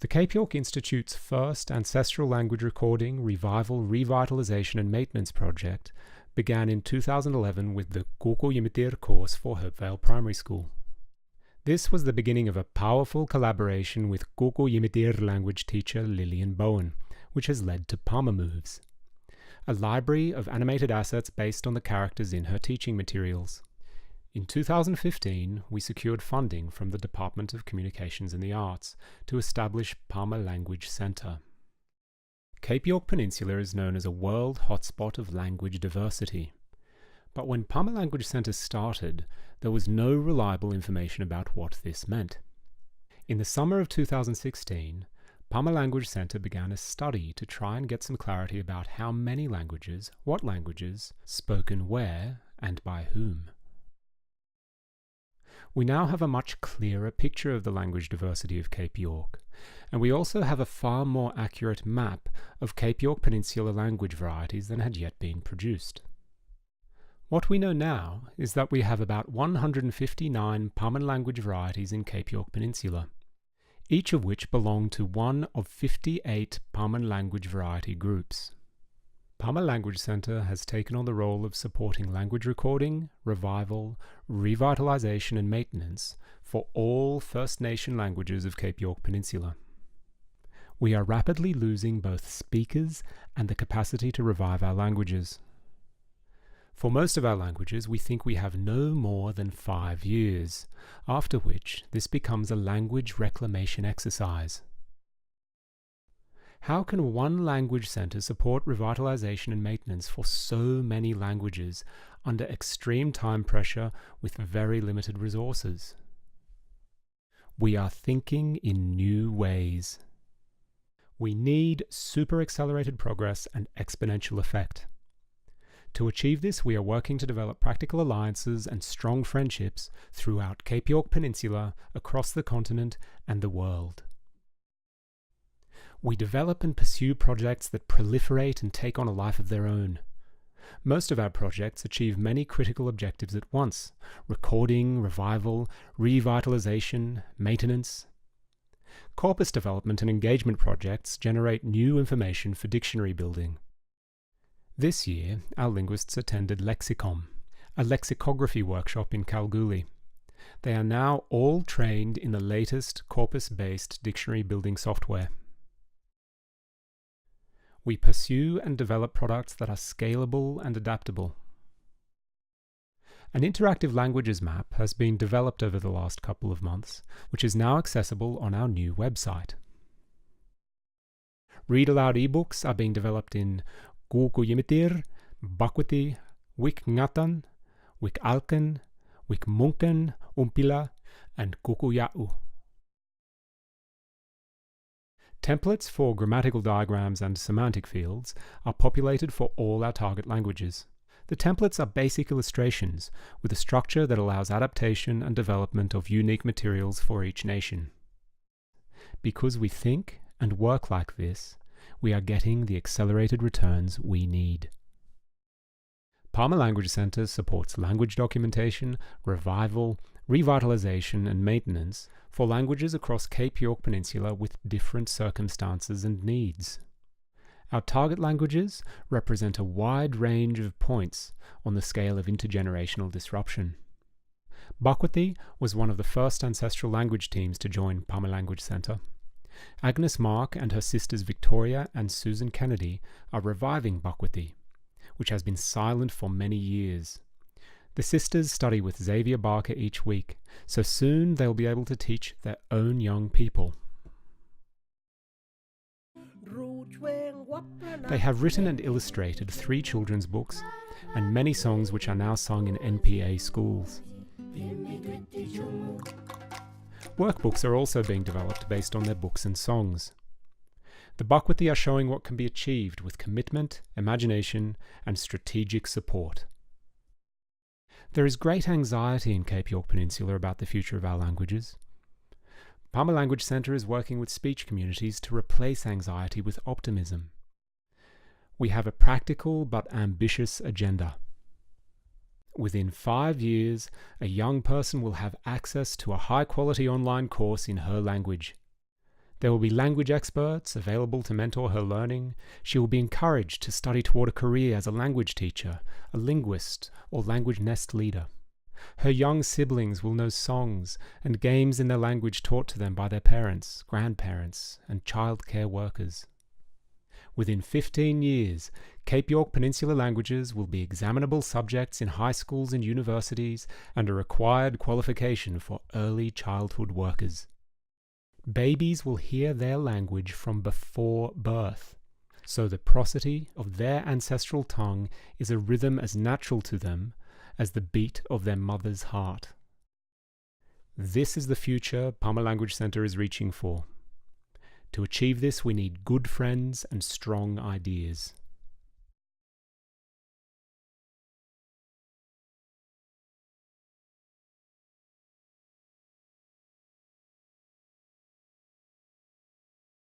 The Cape York Institute's first ancestral language recording, revival, revitalization and maintenance project began in 2011 with the Kuku Yimitir course for Hopevale Primary School. This was the beginning of a powerful collaboration with Kuku Yimitir language teacher Lillian Bowen, which has led to Palmer Moves, a library of animated assets based on the characters in her teaching materials. In 2015, we secured funding from the Department of Communications and the Arts to establish Palmer Language Centre. Cape York Peninsula is known as a world hotspot of language diversity. But when Palmer Language Centre started, there was no reliable information about what this meant. In the summer of 2016, Palmer Language Centre began a study to try and get some clarity about how many languages, what languages, spoken where, and by whom. We now have a much clearer picture of the language diversity of Cape York, and we also have a far more accurate map of Cape York Peninsula language varieties than had yet been produced. What we know now is that we have about 159 Palmer language varieties in Cape York Peninsula, each of which belong to one of 58 Palmer language variety groups. Palmer Language Centre has taken on the role of supporting language recording, revival, revitalization and maintenance for all First Nation languages of Cape York Peninsula. We are rapidly losing both speakers and the capacity to revive our languages. For most of our languages, we think we have no more than 5 years, after which this becomes a language reclamation exercise. How can one language centre support revitalization and maintenance for so many languages under extreme time pressure with very limited resources? We are thinking in new ways. We need super accelerated progress and exponential effect. To achieve this, we are working to develop practical alliances and strong friendships throughout Cape York Peninsula, across the continent and the world. We develop and pursue projects that proliferate and take on a life of their own. Most of our projects achieve many critical objectives at once: recording, revival, revitalization, maintenance. Corpus development and engagement projects generate new information for dictionary building. This year, our linguists attended Lexicom, a lexicography workshop in Kalgoorlie. They are now all trained in the latest corpus-based dictionary building software. We pursue and develop products that are scalable and adaptable. An interactive languages map has been developed over the last couple of months, which is now accessible on our new website. Read-aloud ebooks are being developed in Kuku Yimitir, Bakwati, Wik Ngatan, Wik Alken, Wik Munken, Umpila, and Kuku Ya'u. Templates for grammatical diagrams and semantic fields are populated for all our target languages. The templates are basic illustrations with a structure that allows adaptation and development of unique materials for each nation. Because we think and work like this, we are getting the accelerated returns we need. Palmer Language Centre supports language documentation, revival, revitalization and maintenance for languages across Cape York Peninsula with different circumstances and needs. Our target languages represent a wide range of points on the scale of intergenerational disruption. Bakwati was one of the first ancestral language teams to join Palmer Language Centre. Agnes Mark and her sisters Victoria and Susan Kennedy are reviving Bakwati, which has been silent for many years. The sisters study with Xavier Barker each week, so soon they'll be able to teach their own young people. They have written and illustrated 3 children's books and many songs which are now sung in NPA schools. Workbooks are also being developed based on their books and songs. The Bakwati are showing what can be achieved with commitment, imagination, and strategic support. There is great anxiety in Cape York Peninsula about the future of our languages. Palmer Language Centre is working with speech communities to replace anxiety with optimism. We have a practical but ambitious agenda. Within 5 years, a young person will have access to a high-quality online course in her language. There will be language experts available to mentor her learning. She will be encouraged to study toward a career as a language teacher, a linguist, or language nest leader. Her young siblings will know songs and games in their language taught to them by their parents, grandparents, and childcare workers. Within 15 years, Cape York Peninsula languages will be examinable subjects in high schools and universities and a required qualification for early childhood workers. Babies will hear their language from before birth, so the prosody of their ancestral tongue is a rhythm as natural to them as the beat of their mother's heart. This is the future Pama Language Center is reaching for. To achieve this, we need good friends and strong ideas.